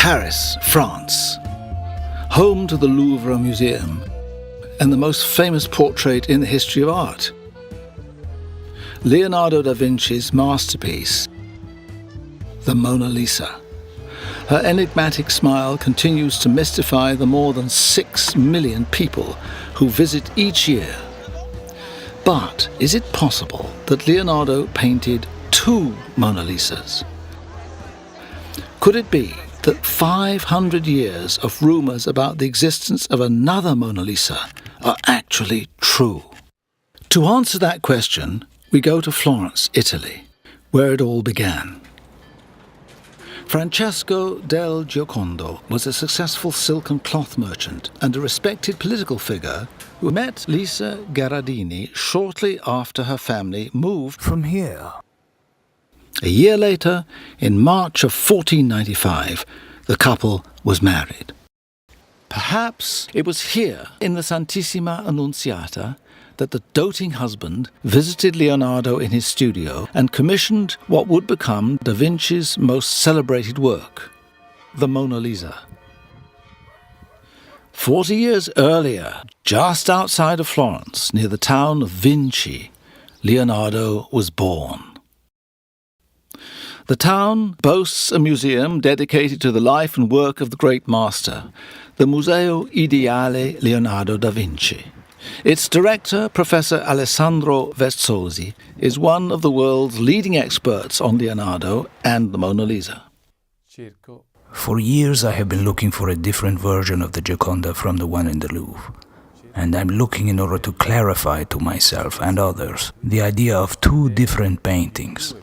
Paris, France, home to the Louvre Museum and the most famous portrait in the history of art. Leonardo da Vinci's masterpiece, the Mona Lisa. Her enigmatic smile continues to mystify the more than 6 million people who visit each year. But is it possible that Leonardo painted 2 Mona Lisas? Could it be that 500 years of rumours about the existence of another Mona Lisa are actually true? To answer that question, we go to Florence, Italy, where it all began. Francesco del Giocondo was a successful silk and cloth merchant and a respected political figure who met Lisa Gherardini shortly after her family moved from here. A year later, in March of 1495, the couple was married. Perhaps it was here, in the Santissima Annunziata, that the doting husband visited Leonardo in his studio and commissioned what would become Da Vinci's most celebrated work, the Mona Lisa. 40 years earlier, just outside of Florence, near the town of Vinci, Leonardo was born. The town boasts a museum dedicated to the life and work of the great master, the Museo Ideale Leonardo da Vinci. Its director, Professor Alessandro Vezzozi, is one of the world's leading experts on Leonardo and the Mona Lisa. For years I have been looking for a different version of the Gioconda from the one in the Louvre. And I'm looking in order to clarify to myself and others the idea of 2 different paintings.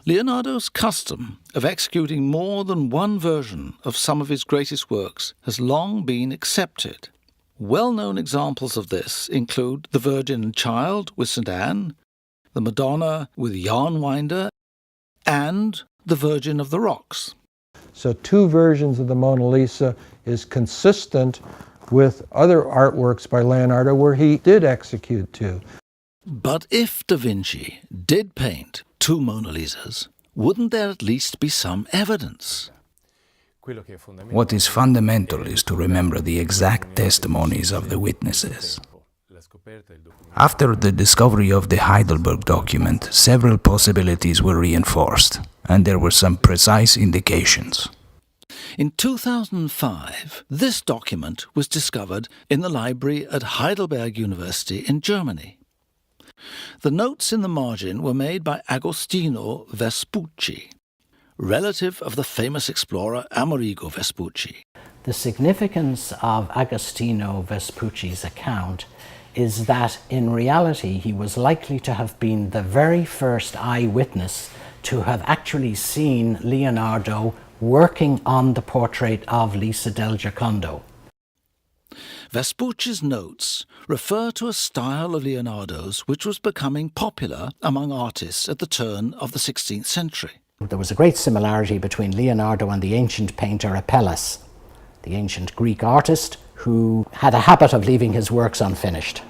Leonardo's custom of executing more than one version of some of his greatest works has long been accepted. Well-known examples of this include the Virgin and Child with St. Anne, the Madonna with Jan Winder, and the Virgin of the Rocks. So 2 versions of the Mona Lisa is consistent with other artworks by Leonardo where he did execute 2. But if Da Vinci did paint 2 Mona Lisas, wouldn't there at least be some evidence? What is fundamental is to remember the exact testimonies of the witnesses. After the discovery of the Heidelberg document, several possibilities were reinforced, and there were some precise indications. In 2005, this document was discovered in the library at Heidelberg University in Germany. The notes in the margin were made by Agostino Vespucci, relative of the famous explorer Amerigo Vespucci. The significance of Agostino Vespucci's account is that in reality he was likely to have been the very first eyewitness to have actually seen Leonardo working on the portrait of Lisa del Giocondo. Vespucci's notes refer to a style of Leonardo's which was becoming popular among artists at the turn of the 16th century. There was a great similarity between Leonardo and the ancient painter Apelles, the ancient Greek artist who had a habit of leaving his works unfinished.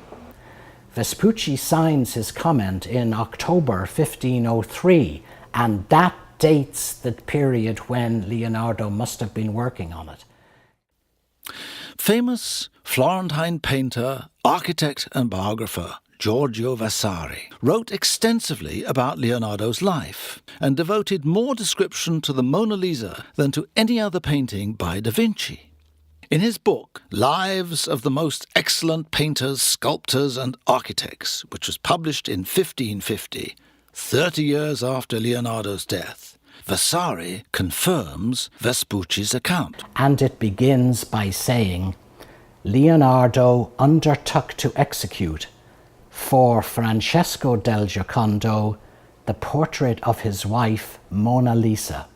Vespucci signs his comment in October 1503, and that dates the period when Leonardo must have been working on it. Famous Florentine painter, architect and biographer Giorgio Vasari wrote extensively about Leonardo's life and devoted more description to the Mona Lisa than to any other painting by Da Vinci. In his book, Lives of the Most Excellent Painters, Sculptors and Architects, which was published in 1550, 30 years after Leonardo's death, Vasari confirms Vespucci's account. And it begins by saying, Leonardo undertook to execute for Francesco del Giocondo the portrait of his wife Mona Lisa,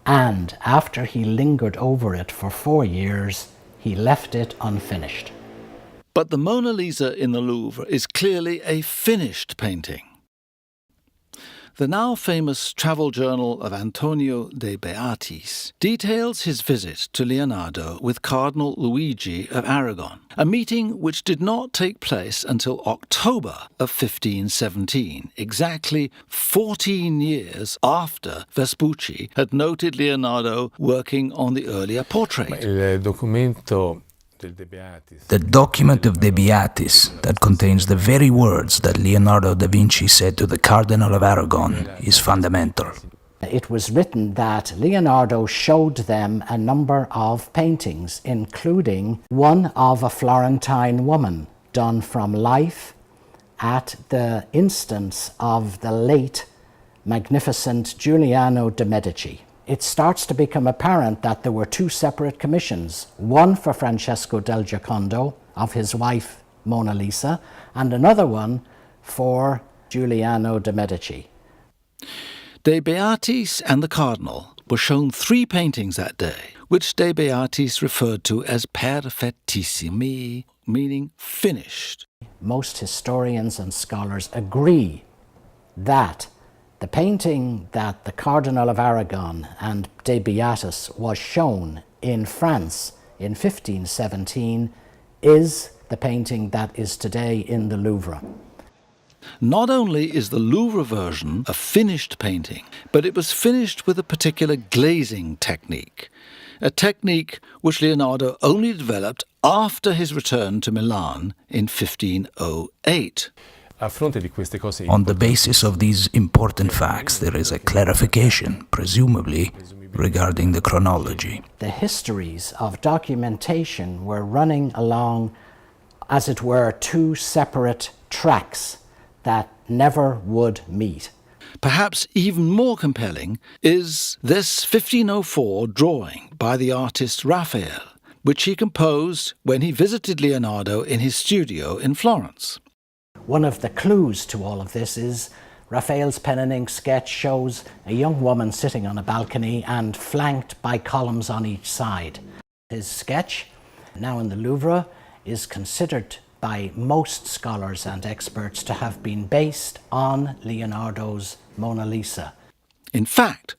and after he lingered over it for 4 years, he left it unfinished. But the Mona Lisa in the Louvre is clearly a finished painting. The now famous travel journal of Antonio de Beatis details his visit to Leonardo with Cardinal Luigi of Aragon, a meeting which did not take place until October of 1517, exactly 14 years after Vespucci had noted Leonardo working on the earlier portrait. The document of De Beatis that contains the very words that Leonardo da Vinci said to the Cardinal of Aragon is fundamental. It was written that Leonardo showed them a number of paintings, including one of a Florentine woman done from life at the instance of the late magnificent Giuliano de' Medici. It starts to become apparent that there were two separate commissions, one for Francesco del Giocondo of his wife Mona Lisa, and another one for Giuliano de' Medici. De Beatis and the Cardinal were shown 3 paintings that day, which De Beatis referred to as perfettissimi, meaning finished. Most historians and scholars agree that the painting that the Cardinal of Aragon and De Beatis was shown in France in 1517 is the painting that is today in the Louvre. Not only is the Louvre version a finished painting, but it was finished with a particular glazing technique, a technique which Leonardo only developed after his return to Milan in 1508. On the basis of these important facts, there is a clarification, presumably, regarding the chronology. The histories of documentation were running along, as it were, 2 separate tracks that never would meet. Perhaps even more compelling is this 1504 drawing by the artist Raphael, which he composed when he visited Leonardo in his studio in Florence. One of the clues to all of this is Raphael's pen and ink sketch shows a young woman sitting on a balcony and flanked by columns on each side. His sketch, now in the Louvre, is considered by most scholars and experts to have been based on Leonardo's Mona Lisa. In fact,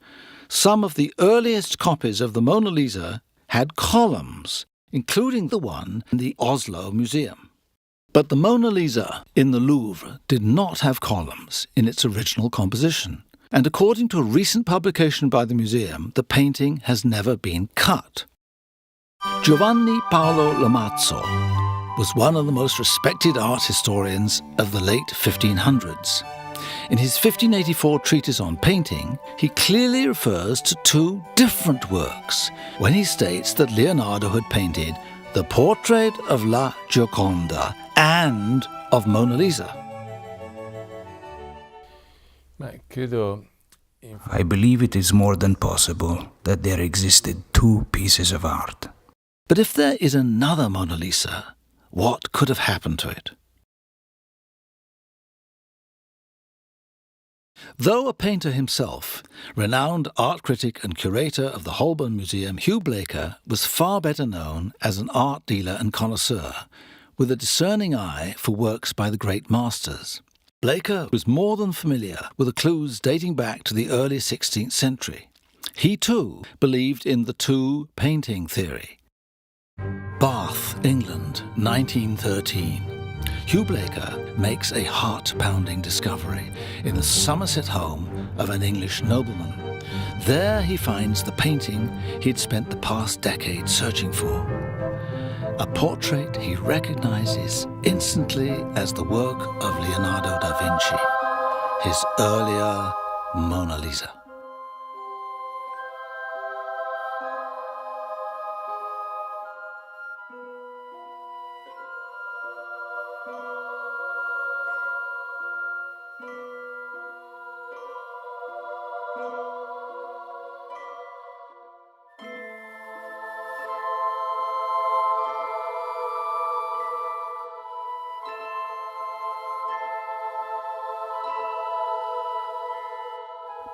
some of the earliest copies of the Mona Lisa had columns, including the one in the Oslo Museum. But the Mona Lisa in the Louvre did not have columns in its original composition, and according to a recent publication by the museum, the painting has never been cut. Giovanni Paolo Lamazzo was one of the most respected art historians of the late 1500s. In his 1584 treatise on painting, he clearly refers to 2 different works when he states that Leonardo had painted the portrait of La Gioconda and of Mona Lisa. I believe it is more than possible that there existed 2 pieces of art. But if there is another Mona Lisa, what could have happened to it? Though a painter himself, renowned art critic and curator of the Holborn Museum, Hugh Blaker was far better known as an art dealer and connoisseur, with a discerning eye for works by the great masters. Blaker was more than familiar with the clues dating back to the early 16th century. He too believed in the 2 painting theory. Bath, England, 1913. Hugh Blaker makes a heart-pounding discovery in the Somerset home of an English nobleman. There he finds the painting he'd spent the past decade searching for. A portrait he recognizes instantly as the work of Leonardo da Vinci, his earlier Mona Lisa.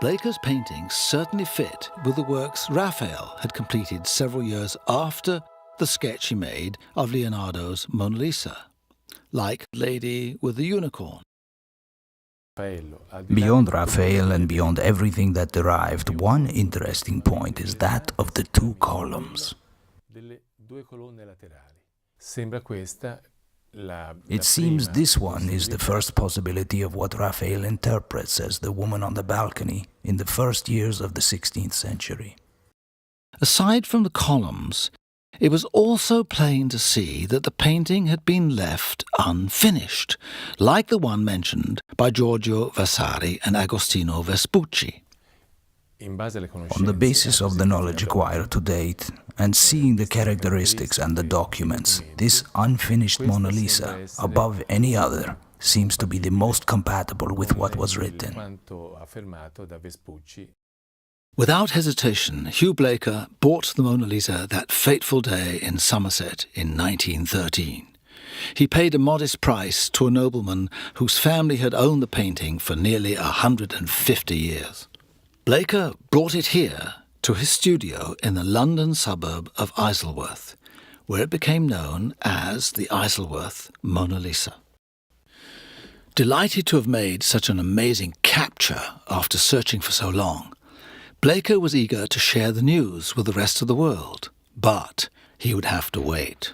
Blaker's paintings certainly fit with the works Raphael had completed several years after the sketch he made of Leonardo's Mona Lisa, like Lady with the Unicorn. Beyond Raphael and beyond everything that derived, one interesting point is that of the two columns. It seems this one is the first possibility of what Raphael interprets as the woman on the balcony in the first years of the 16th century. Aside from the columns, it was also plain to see that the painting had been left unfinished, like the one mentioned by Giorgio Vasari and Agostino Vespucci. On the basis of the knowledge acquired to date, and seeing the characteristics and the documents, this unfinished Mona Lisa, above any other, seems to be the most compatible with what was written. Without hesitation, Hugh Blaker bought the Mona Lisa that fateful day in Somerset in 1913. He paid a modest price to a nobleman whose family had owned the painting for nearly 150 years. Blaker brought it here to his studio in the London suburb of Isleworth, where it became known as the Isleworth Mona Lisa. Delighted to have made such an amazing capture after searching for so long, Blaker was eager to share the news with the rest of the world, but he would have to wait.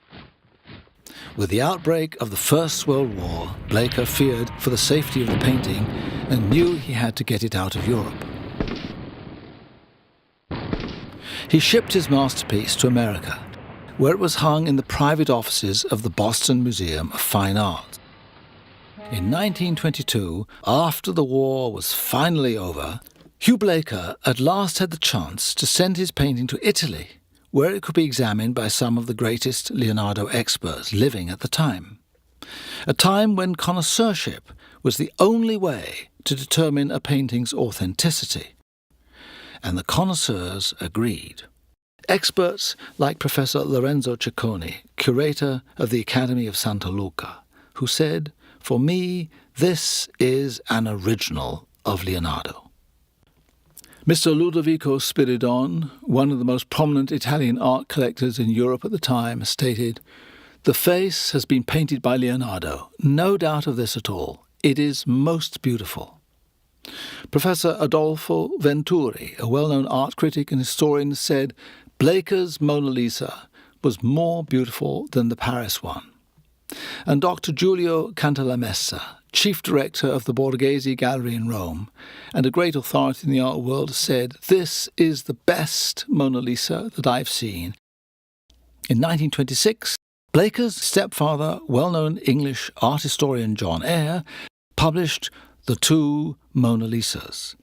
With the outbreak of the First World War, Blaker feared for the safety of the painting and knew he had to get it out of Europe. He shipped his masterpiece to America, where it was hung in the private offices of the Boston Museum of Fine Arts. In 1922, after the war was finally over, Hugh Blaker at last had the chance to send his painting to Italy, where it could be examined by some of the greatest Leonardo experts living at the time. A time when connoisseurship was the only way to determine a painting's authenticity. And the connoisseurs agreed. Experts like Professor Lorenzo Ciccone, curator of the Academy of Santa Luca, who said, "For me, this is an original of Leonardo." Mr. Ludovico Spiridon, one of the most prominent Italian art collectors in Europe at the time, stated, "The face has been painted by Leonardo, no doubt of this at all. It is most beautiful." Professor Adolfo Venturi, a well-known art critic and historian, said Blaker's Mona Lisa was more beautiful than the Paris one. And Dr. Giulio Cantalamessa, chief director of the Borghese Gallery in Rome and a great authority in the art world, said, "This is the best Mona Lisa that I've seen." In 1926, Blaker's stepfather, well-known English art historian John Eyre, published The Two Mona Lisas.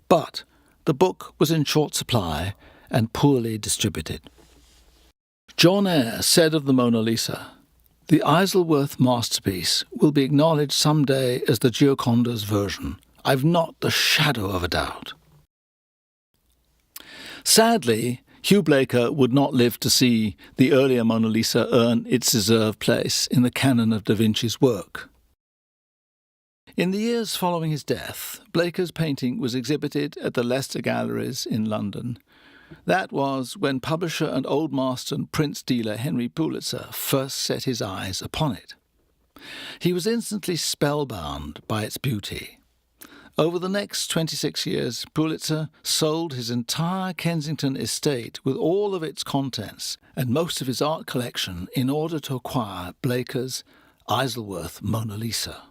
But the book was in short supply and poorly distributed. John Eyre said of the Mona Lisa, "The Isleworth masterpiece will be acknowledged someday as the Giocondo's version. I've not the shadow of a doubt." Sadly, Hugh Blaker would not live to see the earlier Mona Lisa earn its deserved place in the canon of Da Vinci's work. In the years following his death, Blaker's painting was exhibited at the Leicester Galleries in London. That was when publisher and old master and prince dealer Henry Pulitzer first set his eyes upon it. He was instantly spellbound by its beauty. Over the next 26 years, Pulitzer sold his entire Kensington estate with all of its contents and most of his art collection in order to acquire Blaker's Isleworth Mona Lisa.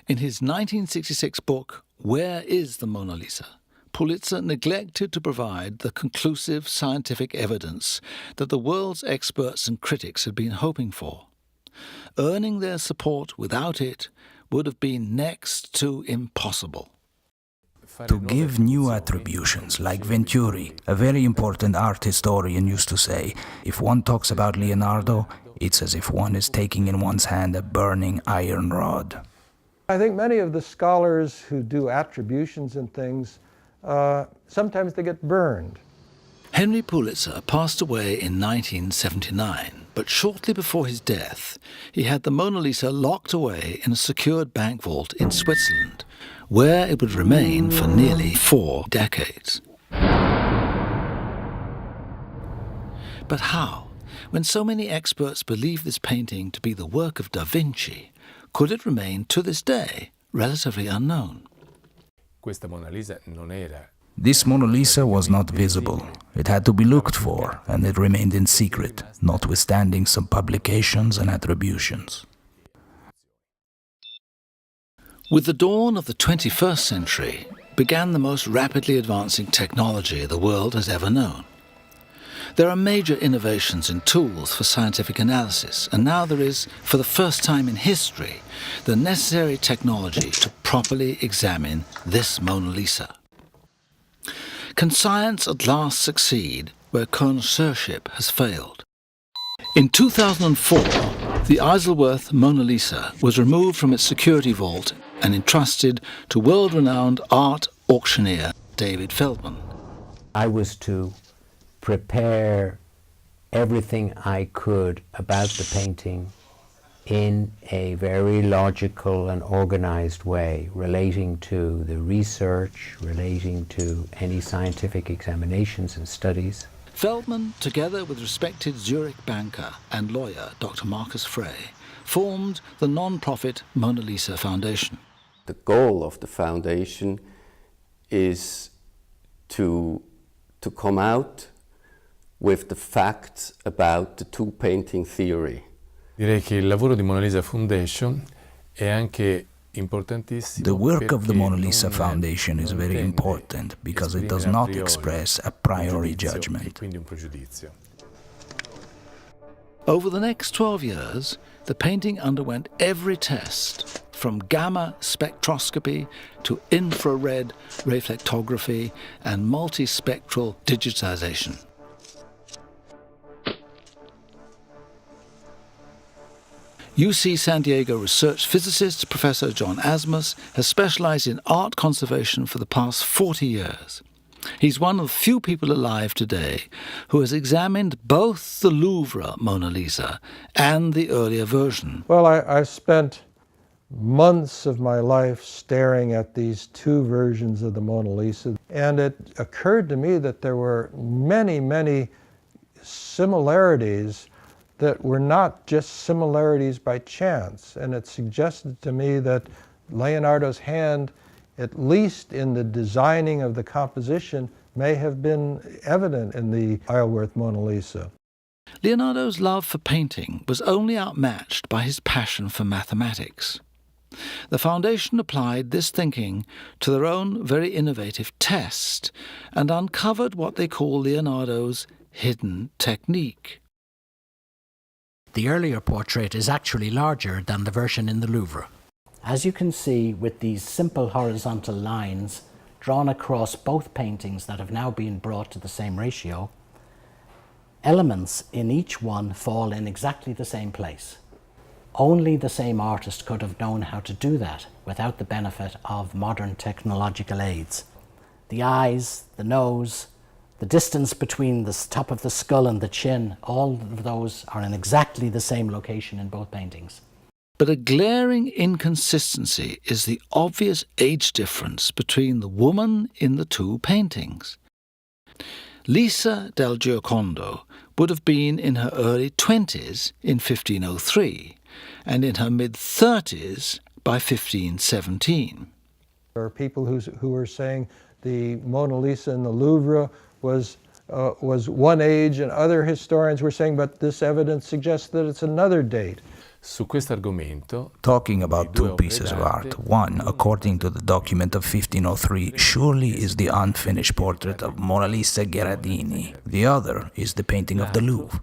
In his 1966 book, Where is the Mona Lisa?, Pulitzer neglected to provide the conclusive scientific evidence that the world's experts and critics had been hoping for. Earning their support without it would have been next to impossible. To give new attributions, like Venturi, a very important art historian, used to say, if one talks about Leonardo, it's as if one is taking in one's hand a burning iron rod. I think many of the scholars who do attributions and things, sometimes they get burned. Henry Pulitzer passed away in 1979, but shortly before his death, he had the Mona Lisa locked away in a secured bank vault in Switzerland, where it would remain for nearly 4 decades. But how, when so many experts believe this painting to be the work of Da Vinci, could it remain to this day relatively unknown. This Mona Lisa was not visible. It had to be looked for, and it remained in secret, notwithstanding some publications and attributions. With the dawn of the 21st century began the most rapidly advancing technology the world has ever known. There are major innovations in tools for scientific analysis, and now there is, for the first time in history, the necessary technology to properly examine this Mona Lisa. Can science at last succeed where connoisseurship has failed? In 2004, the Isleworth Mona Lisa was removed from its security vault and entrusted to world-renowned art auctioneer David Feldman. I was to prepare everything I could about the painting in a very logical and organized way, relating to the research, relating to any scientific examinations and studies. Feldman, together with respected Zurich banker and lawyer Dr. Marcus Frey, formed the non-profit Mona Lisa Foundation. The goal of the foundation is to come out with the facts about the two-painting theory. Direi che il lavoro di Mona Lisa Foundation è anche importantissimo. The work of the Mona Lisa Foundation is very important because it does not express a priori judgment. Over the next 12 years, the painting underwent every test, from gamma spectroscopy to infrared reflectography and multispectral digitization. UC San Diego research physicist Professor John Asmus has specialized in art conservation for the past 40 years. He's one of the few people alive today who has examined both the Louvre Mona Lisa and the earlier version. Well, I spent months of my life staring at these two versions of the Mona Lisa, and it occurred to me that there were many, many similarities that were not just similarities by chance, and it suggested to me that Leonardo's hand, at least in the designing of the composition, may have been evident in the Isleworth Mona Lisa. Leonardo's love for painting was only outmatched by his passion for mathematics. The foundation applied this thinking to their own very innovative test and uncovered what they call Leonardo's hidden technique. The earlier portrait is actually larger than the version in the Louvre. As you can see, with these simple horizontal lines drawn across both paintings that have now been brought to the same ratio, elements in each one fall in exactly the same place. Only the same artist could have known how to do that without the benefit of modern technological aids. The eyes, the nose, the distance between the top of the skull and the chin, all of those are in exactly the same location in both paintings. But a glaring inconsistency is the obvious age difference between the woman in the two paintings. Lisa del Giocondo would have been in her early 20s in 1503 and in her mid-30s by 1517. There are people who are saying the Mona Lisa in the Louvre was one age, and other historians were saying, but this evidence suggests that it's another date. Su questo argomento, Talking about two pieces of art, one, according to the document of 1503, surely is the unfinished portrait of Mona Lisa Gherardini. The other is the painting of the Louvre,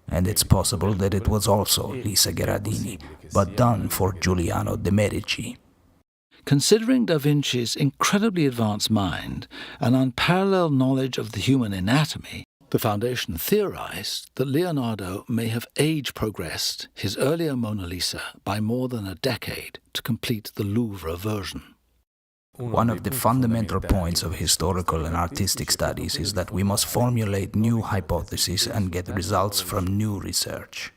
and it's possible that it was also Lisa Gherardini, but done for Giuliano de' Medici. Considering Da Vinci's incredibly advanced mind and unparalleled knowledge of the human anatomy, the Foundation theorized that Leonardo may have age-progressed his earlier Mona Lisa by more than a decade to complete the Louvre version. One of the fundamental points of historical and artistic studies is that we must formulate new hypotheses and get results from new research.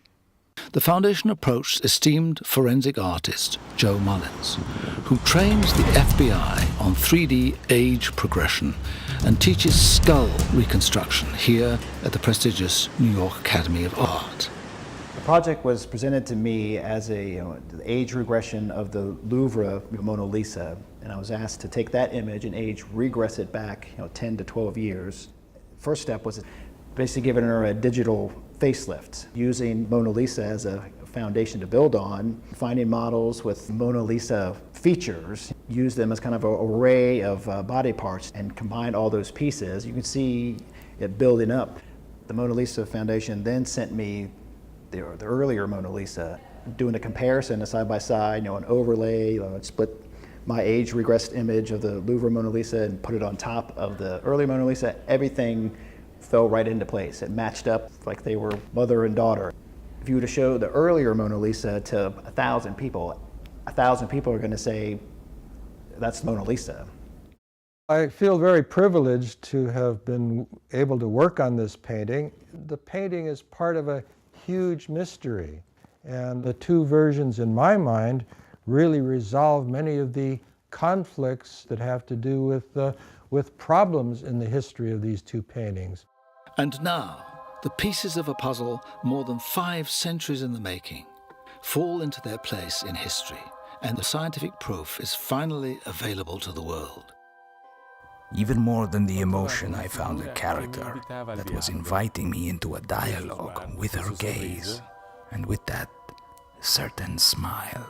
The Foundation approached esteemed forensic artist Joe Mullins, who trains the FBI on 3D age progression and teaches skull reconstruction here at the prestigious New York Academy of Art. project was presented to me as a age regression of the Louvre Mona Lisa, and I was asked to take that image and age regress it back 10 to 12 years. First step was basically giving her a digital facelift, using Mona Lisa as a foundation to build on, finding models with Mona Lisa features, use them as kind of an array of body parts and combine all those pieces. You can see it building up. The Mona Lisa Foundation then sent me the earlier Mona Lisa, doing a comparison, a side-by-side, an overlay, split my age regressed image of the Louvre Mona Lisa and put it on top of the early Mona Lisa. Everything fell right into place. It matched up like they were mother and daughter. If you were to show the earlier Mona Lisa to 1,000 people, 1,000 people are going to say, that's Mona Lisa. I feel very privileged to have been able to work on this painting. The painting is part of a huge mystery, and the two versions in my mind really resolve many of the conflicts that have to do with problems in the history of these two paintings. And now, the pieces of a puzzle more than 5 centuries in the making fall into their place in history, and the scientific proof is finally available to the world. Even more than the emotion, I found a character that was inviting me into a dialogue with her gaze, and with that certain smile.